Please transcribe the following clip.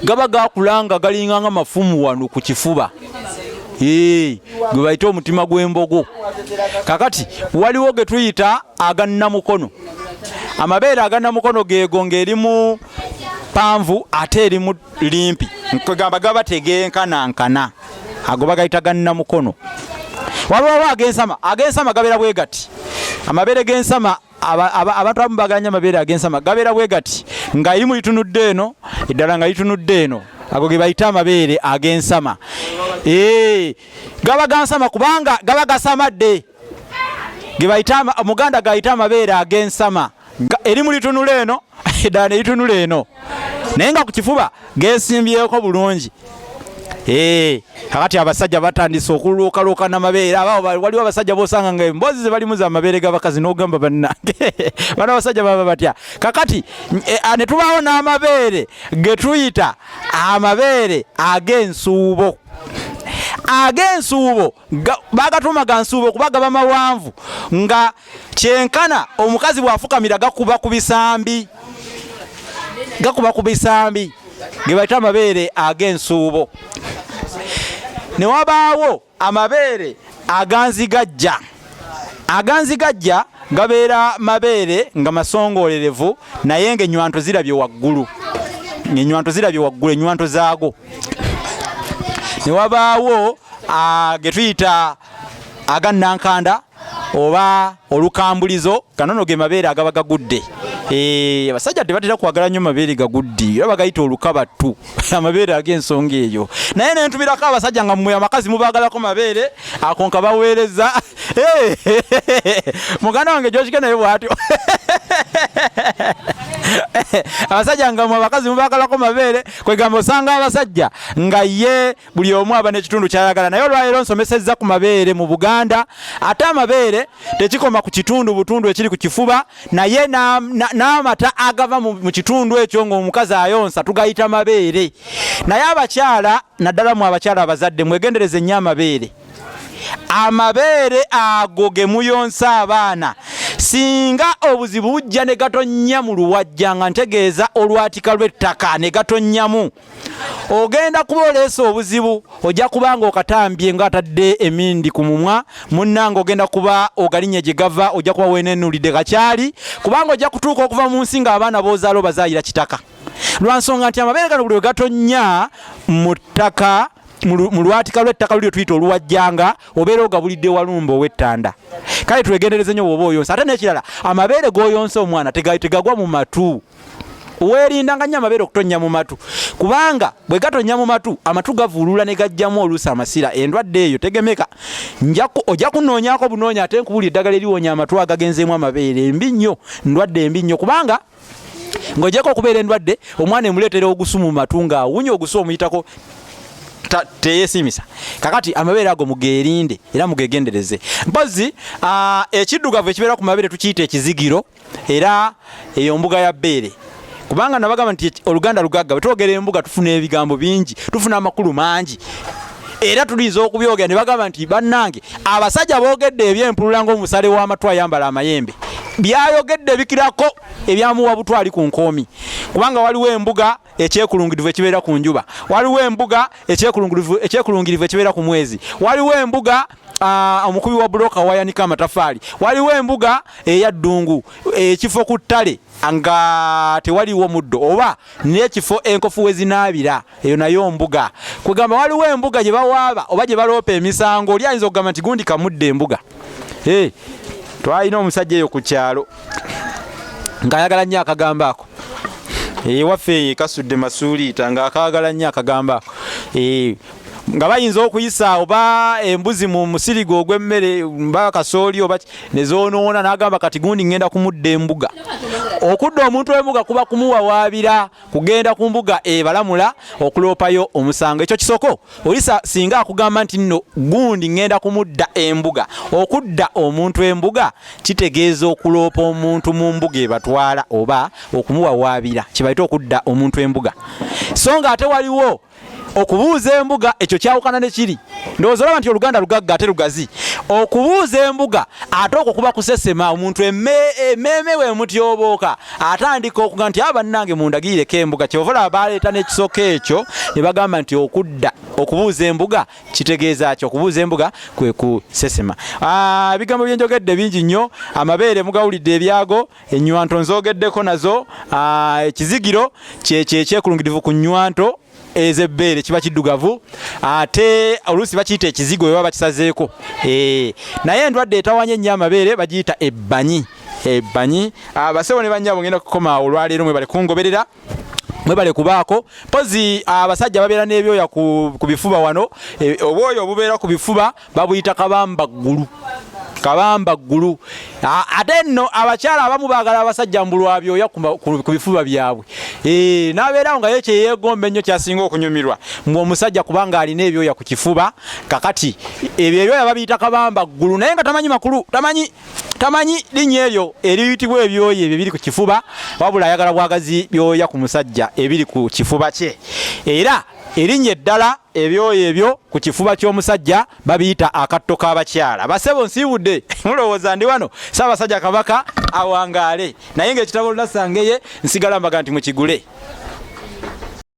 gaba gakulanga galinga nga mafumu wano ku kifuba. Gwe bayita omutima gw'embogo. Kakati waliwo ge tuyita agannamukono. Amabeere agannamukono geego ng'erimu panvu ate erimu limpi. Nkugamba gaba tegenkanankana. Ago bagayita gannamukono. Waliwo agensama gabeera bwe gati. Amabeere g'ensama abantu abamu baganya amabeere ag'ensama gabeera bwe gati nga irimu litunudde eno eddala nga litunudde eno. Ago ge bayita amabeere ag'ensama. Gaba gansama kubanga gaba gasamadde. Ge bayita Omuganda gayita amabeere ag'ensama. Erimu litunula eno eddala ne litunula eno. Naye nga ku kifuba geesimbyeko bulungi. Kakati abasajja batandise okulookalooka n'amabeere. Waliwo abasajja bosanga nga emboozi ze balimu za mabeere g'abakazi n'ogamba bannange. Bano abasajja baba batya. Kakati ne tubaawo n'amabeere ge tuyita amabeere ag'ensuubo. Ag'ensuubo bagatuma ga nsuubo kuba gaba mawanvu nga kyenkana omukazi bw'afukamira gakuba ku bisambi. Gakuba ku bisambi. Ge bayita amabeere ag'ensuubo. Ne wabaawo amabeere aganzigajja. Aganzigajja gabeera mabeere nga masongolerevu naye ng'ennywanto zirabye waggulu. Ennywanto zirabye waggulu, ennywanto zaago. Ne wabaawo ge tuyita agannankanda oba olukambulizo. Gano ge mabeere agaba gagudde. Abasajja tebatera kwagala nnyo mabeere gaguddi era bagayita olukabattu. Amabeere ag'ensonga eyo. Naye ne ntumirako abasajja nga mmwe amakazi mubaagalako mabeere ako nka baweereza. Muganda wange George naye bw'atyo. Abasajja nga mmwe abakazi mubaagalako mabeere kwegamba osanga abasajja nga ye buli omu aba n'ekitundu ky'ayagala. Naye olwaleero nsomesezza ku mabeere mu Buganda. Ate amabeere tekikoma ku kitundu butundu ekiri ku kifuba naye n'amata agava mu kitundu ekyo ng'omukazi ayonsa tugayita mabeere. Naye abakyala naddala mu abakyala abazadde mwegendereze nnyo amabeere. Amabeere ago ge muyonsa abaana singa obuzibu bujja ne gatonnya mu luwajja nga ntegeeza olwatika lw'ettaka ne gatonnyamu ogenda kuba oleesa obuzibu ojja kubanga okatambye ng'atadde emindi ku mumwa munnange ogenda kuba ogalinnya gye gava ojja kuba weenenulidde kakyali kubanga ojja kutuuka okuva mu nsi ng'abaana b'ozaala obazaayira kitaka lwa nsonga nti amabeere gano buli we gatonnya mu ttaka mu lwatika lw'ettaka lulyo tuyita oluwajjanga obeera ogabulidde walumba ow'ettanda. Kale twegendereze nnyo bw'oba oyonsa. Ate n'ekirala amabeere g'oyonsa omwana tegagwa mu matu. Weerindanga nnyo amabeere okutonnya mu matu kubanga bwe gatonnya mu matu amatu gavuulula ne gajjamu oluusi amasira. Endwadde eyo tegemeka. Ojja kunoonyaako bunoonya ate nkubulya eddagala eriwonya amatu agagenzeemu amabeere embi nnyo, ndwadde embi nnyo kubanga ng'ojjako okubeera endwadde omwana emuleetera ogusu mu matu ng'awunya ogusu omuyitako teyesimisa. Kakati amabeere ago mugeerinde era mugegendereze. Mpozi ekiddugavu ekibeera ku mabeere tukiyita ekizigiro era eyo mbuga ya bbeere. Kubanga nabagamba nti Oluganda lugagga bwe twogera embuga tufuna ebigambo bingi, tufuna amakulu mangi. Era tuliza okubyogera ne bagamba nti bannange abasajja boogedde ebyempulula ng'omusale w'amatu ayambala amayembe. Byayogedde bikirako ebyamuwa butwali ku nkoomi. Kubanga waliwo embuga ekyekulungirivu ekibeera ku njuba. Waliwo embuga ekyekulungirivu ekibeera ku mwezi. Waliwo embuga omukubi wa buloka wayanika amataffaali. Waliwo embuga eyaddungu ekifo ku ttale nga tewaliwo muddo oba n'ekifo enkofu we zinaabira eyo nayo mbuga. Kwegamba waliwo embuga gye bawaaba oba gye baloopa emisango oli ayinza okugamba nti gundi kamudde embuga. Twalina omusajja eyo ku kyalo ng'ayagala nnyo akagambo ako. Waffe kasudde masuuliita ng'akaagala nnyo akagambo ako. Nga bayinza okuyisa oba embuzi mu musirigo ogw'emmere mba kasooli oba ne zoonoona n'agamba kati gundi ngenda kumudda embuga. Okudda omuntu w'embuga kuba kumuwawaabira kugenda ku mbuga ebalamula okuloopayo omusango. Ekyo kisoko olisa singa akugamba nti nno gundi ngenda kumudda embuga. Okudda omuntu w'embuga kitegeeza okuloopa omuntu mu mbuga ebatwala oba okumuwawaabira kibayita okudda omuntu w'embuga. So nga ate waliwo okubuuza embuga ekyo kyawukana ne kiri. Ndowooza olaba nti Oluganda lugagga ate lugazi. okubuuza embuga ate okwo kuba kusesema omuntu emmeme we mutyobooka atandika okuga nti abannange mundagireko embuga kyova baleeta n'ekisoko ekyo ne bagamba nti okudda okubuuza embuga kitegeeza ki okubuuza embuga kwe kusesema. Ebigambo byenjogedde bingi nnyo. Amabeere mugawulidde ebyago, ennywanto nzoogeddeko nazo, ekizigiro ekyekulungirivu ku nnywanto ez'ebbeere kiba kiddugavu ate oluusi bakiyita ekizigo bwe baba bakisazeeko. Naye endwadde etawanya ennyo amabeere bagiyita ebbanyi. Basebo ne bannyabo ngenda kukoma olwaleero mwebale kungoberera, mwebale kubaako mpozi abasajja babeera n'ebyoya ku bifuba wano, obwoyo obubeera ku bifuba babuyita kabambaggulu. Ate nno abakyala abamu baagala abasajja mbulwa byoya ku bifuba byabwe. N'abeerawo nga ye kyeyeegomba ennyo kyasinga okunyumirwa omusajja kubanga alina ebyoya ku kifuba. Kakati ebyo ebyoya babiyita kabambaggulu naye nga tamanyi makulu, tamanyi linnya eryo eriyitibwa ebyoya ebyo biri ku kifuba, wabula ayagala bwagazi byoya ku musajja ebiri ku kifuba kye. Era erinnya eddala ebyoya ebyo ku kifuba ky'omusajja babiyita akatto k'abakyala. Basebo nsiibudde mulowooza ndi wano Ssaabasajja Kabaka awangaale, naye ng'ekitabo lunasangeye nsigala mbaga nti mukigule.